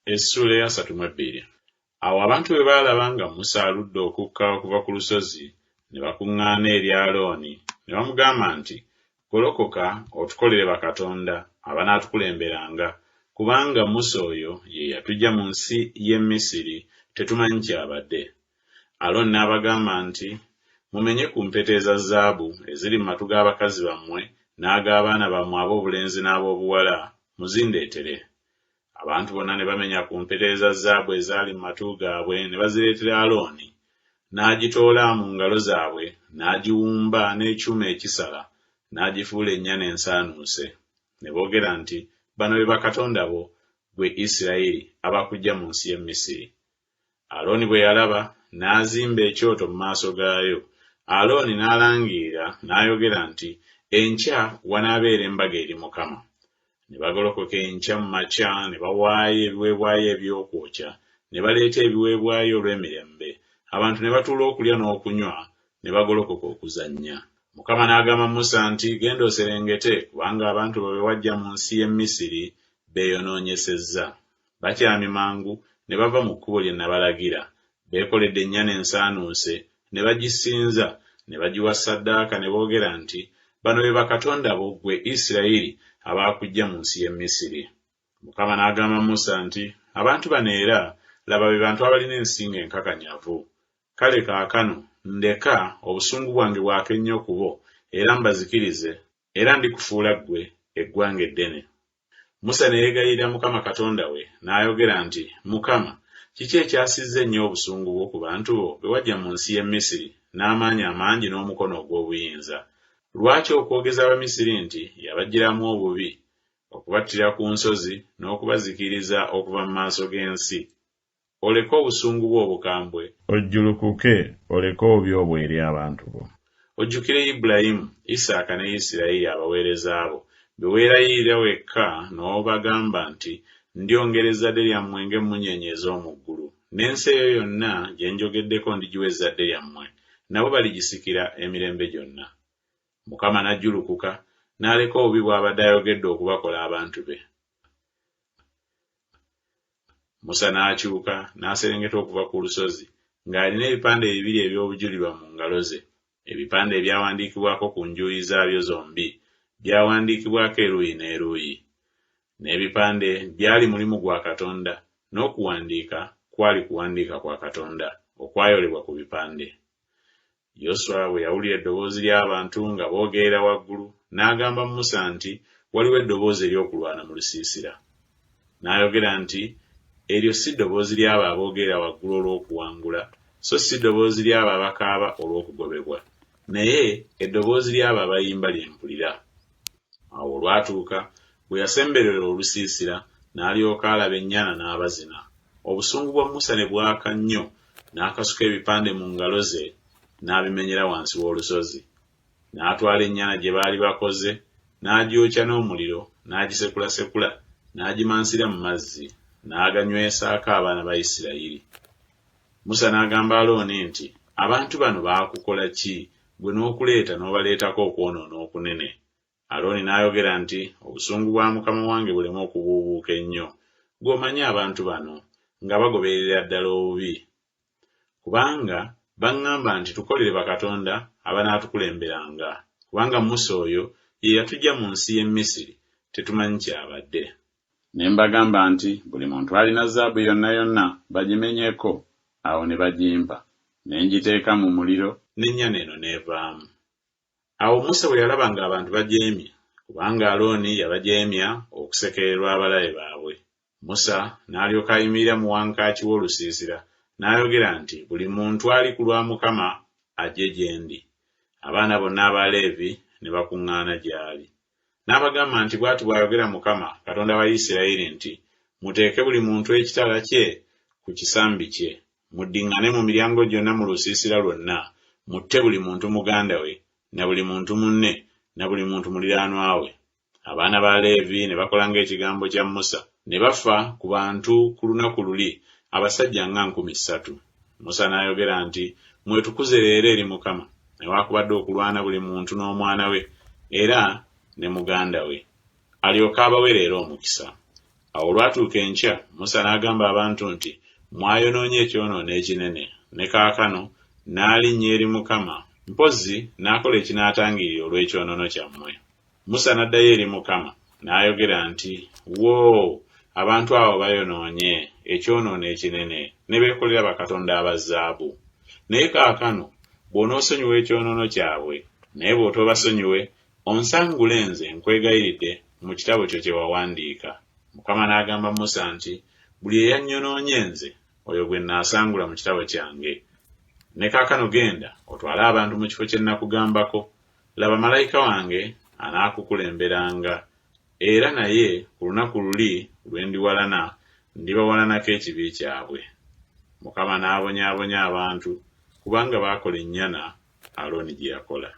Essula ya 32. Awo abantu bwe baalaba nga Musa aludde okukka okuva ku lusozi, ne bakuŋŋaana eri Alooni, ne bamugamba nti, golokoka otukolere bakatonda abanaatukulemberanga, kubanga Musa oyo ye yatuggya mu nsi y'e Misiri, tetumanyi kyabadde. Alooni n'abagamba nti, mumenye ku mpeta eza zaabu eziri mu matu g'abakazi bammwe n'ag'abaana bammwe ab'obulenzi n'ab'obuwala, muzindeetere. Abantu bonna ne bamenya ku mpeta eza zaabu ezaali mu matu gaabwe ne bazireetera Alooni. N'agitoola mu ngalo zaabwe, n'agiwumba n'ekyuma ekisala, n'agifuula ennyana ensaanuuse. Ne boogera nti, bano be bakatonda bo, ggwe Isirayiri, abakuggya mu nsi y'e Misiri. Alooni bwe yalaba, n'azimba ekyoto mu maaso gaayo. Alooni n'alangirira n'ayogera nti, enkya wanaabeera embaga eri Mukama. Ne bagolokoka enkya mu makya ne bawaayo ebiweebwayo eby'okwokya, ne baleeta ebiweebwayo olw'emirembe. Abantu ne batuula okulya n'okunywa, ne bagolokoka okuzannya. Mukama n'agamba Musa nti, genda oserengete, kubanga abantu bo be wajja mu nsi y'e Misiri beeyonoonyesezza. Bakyami mangu ne bava mu kkubo lye nabalagira. Beekoledde ennyana ensaanuuse, ne bagisinza, ne bagiwa ssaddaaka, ne boogera nti, bano be bakatonda bo, ggwe Isirayiri, abaakuggya mu nsi y'e Misiri. Mukama n'agamba Musa nti, abantu bano era, laba be bantu abalina ensingo enkakanyavu. Kale kaakano ndeka obusungu bwange bwake nnyo ku bo, era mbazikirize, era ndikufuula ggwe eggwanga eddene. Musa ne yeegayirira Mukama Katonda we, n'ayogera nti, Mukama, kiki ekyasizza ennyo obusungu bwo ku bantu bo be wajja mu nsi y'e Misiri n'amaanyi amangi n'omukono ogw'obuyinza? Lwaki okwogeza Abamisiri nti yabagiramu obubi, okubattira ku nsozi n'okubazikiriza okuva mu maaso g'ensi? Oleke obusungu bwo obukambwe, ojjulukuke oleke obubi obwo eri abantu bo. Ojjukire Ibulayimu, Isaaka ne Isirayiri abaweereza bo, be weerayirira wekka n'obagamba nti, ndyongereza ezzadde lyammwe ng'emmunyeenye ez'omu ggulu, n'ensi eyo yonna gye njogeddeko ndigiwa ezzadde lyammwe, nabo baligisikira emirembe gyonna. Mukama n'ajjulukuka n'aleka obubi bw'abadde ayogedde okubakola abantu be. Musa n'akyuka n'aserengeta okuva ku lusozi ng'alina ebipande bibiri eby'obujulirwa mu ngalo ze. Ebipande ebyawandiikibwako ku njuyi zaabyo zombi byawandiikibwako eruuyi n'eruuyi. N'ebipande byali mulimu gwa Katonda, n'okuwandiika kwali kuwandiika kwa Katonda okwayolebwa ku bipande. Yoswa bwe yawulira eddoboozi ly'abantu nga boogerera waggulu, n'agamba Musa nti, waliwo eddoboozi ery'okulwana mu lusiisira. N'ayogera nti, eryo si ddoboozi ly'abo aboogerera waggulu olw'okuwangula, so si ddoboozi ly'abo abakaaba olw'okugobebwa, naye eddoboozi ly'abo abayimba lye mpulira. Awo olwatuuka bwe yasemberera olusiisira, n'alyoka alaba ennyana n'abazina. Obusungu bwa Musa ne bwaka nnyo, n'akasuka ebipande mu ngalo ze, n'abimenyera wansi w'olusozi. N'atwala ennyana gye baali bakoze, n'agyokya n'omuliro, n'agisekulasekula, n'agimansira mu mazzi, n'aganywesaako abaana ba Isirayiri. Musa n'agamba Alooni nti, abantu bano baakukola ki, gwe n'okuleeta n'obaleetako okwonoona okunene? Alooni n'ayogera nti, obusungu bwa Mukama wange buleme okubuubuuka ennyo, gw'omanyi abantu bano nga bagoberera ddala obubi. Kubanga baŋŋamba nti tukolere bakatonda abanaatukulemberanga, kubanga Musa oyo ye yatuggya mu nsi y'e Misiri, tetumanyi kyabadde. Ne mbagamba nti buli muntu alina zaabu yonna yonna bagimenyeko, awo ne bagimpa, ne ngiteeka mu muliro, n'ennyana eno n'evaamu. Awo Musa bwe yalaba ng'abantu bajeemye, kubanga Alooni yabajeemya okusekererwa abalabe baabwe, Musa n'alyoka ayimirira mu wankaaki w'olusiisira, n'ayogera nti, buli muntu ali ku lwa Mukama ajje gye ndi. Abaana bonna aba Leevi ne bakuŋŋaana gy'ali. N'abagamba nti, bw'ati bw'ayogera Mukama, Katonda wa Isirayiri nti, muteeke buli muntu ekitala kye ku kisambi kye, muddiŋŋane mu miryango gyonna mu lusiisira lwonna, mutte buli muntu muganda we, na buli muntu munne, na buli muntu muliraanwa we. Abaana ba Leevi ne bakola ng'ekigambo kya Musa, ne bafa ku bantu ku lunaku luli abasajja nga 3,000. Musa n'ayogera nti, mwetukuze leero eri Mukama, newaakubadde okulwana buli muntu n'omwana we, era ne muganda we, alyoke abawe leero omukisa. Awo olwatuuka enkya, Musa n'agamba abantu nti, mwayonoonye ekyonoono ekinene, ne kaakano n'alinnya eri Mukama, mpozzi n'akola ekinaatangirira olw'ekyonoono kyammwe. Musa n'addayo eri Mukama n'ayogera nti, woo, abantu abo bayonoonye ekyonoono ekinene ne beekolera bakatonda aba zaabu. Naye kaakano bw'onoosonyiwa ekyonoono kyabwe, naye bw'otoobasonyiwe, onsangule nze nkwegayiridde mu kitabo kyo kye wawandiika. Mukama n'agamba Musa nti, buli eyanyonoonye nze, oyo gwe nnaasangula mu kitabo kyange. Ne kaakano genda otwale abantu mu kifo kye nnakugambako. Laba malayika wange anaakukulemberanga, era naye ku lunaku luli lwe ndiwalana, ndibawalanako ekibi kyabwe. Mukama n'abonyaabonya abantu kubanga baakola ennyana Alooni gye yakola.